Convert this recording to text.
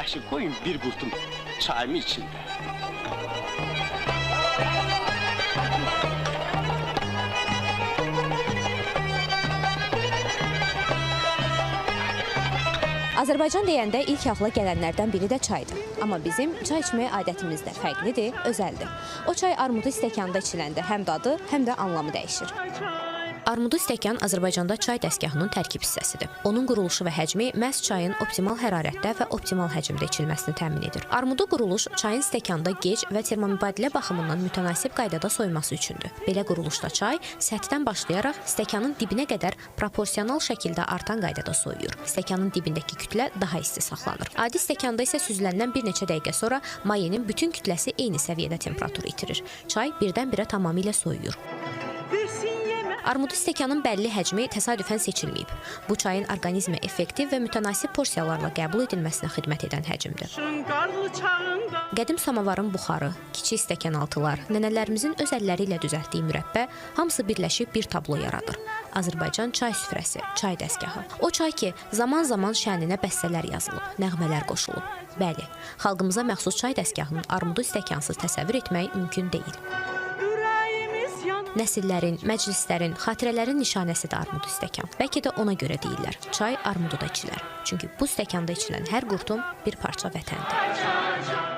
Yaxşı, qoyun bir qurtum çayımı içində. Azərbaycan deyəndə ilk ağla gələnlərdən biri də çaydır. Amma bizim çay içməyə adətimiz də fərqlidir, özəldir. O çay armudu stəkanda içiləndə həm dadı, həm də anlamı dəyişir. Armudu stəkan Azərbaycanda çay dəstgahının tərkib hissəsidir. Onun quruluşu və həcmi məhz çayın optimal hərarətdə və optimal həcmdə içilməsini təmin edir. Armudu quruluş çayın stəkanda gec və termomübadilə baxımından mütənasib qaydada soyması üçündür. Belə quruluşda çay səthdən başlayaraq stəkanın dibinə qədər proporsional şəkildə artan qaydada soyuyur. Stəkanın dibindəki kütlə daha isti saxlanır. Adi stəkanda isə süzüləndən bir neçə dəqiqə sonra mayenin bütün kütləsi eyni səviyyədə temperatur itirir. Çay birdən-birə tamamilə soyuyur. Armudu stəkanın bəlli həcmi təsadüfən seçilməyib. Bu çayın orqanizmə effektiv və mütənasib porsiyalarla qəbul edilməsinə xidmət edən həcmdir. Qədim samavarın buxarı, kiçik stəkanaltılar, nənələrimizin öz əlləri ilə düzəltdiyi mürəbbə hamısı birləşib bir tablo yaradır. Azərbaycan çay süfrəsi, çay dəstgahı. O çay ki, zaman-zaman şəninə bəstələr yazılıb, nəğmələr qoşulub. Bəli, xalqımıza məxsus çay dəstgahının armudu stəkansız təsəvvür etmək mümkün deyil. Nəsillərin, məclislərin, xatirələrin nişanəsidir armudu stəkan. Bəlkə də ona görə deyirlər, çay armududa içilər. Çünki bu stəkanda içilən hər qurtum bir parça vətəndir.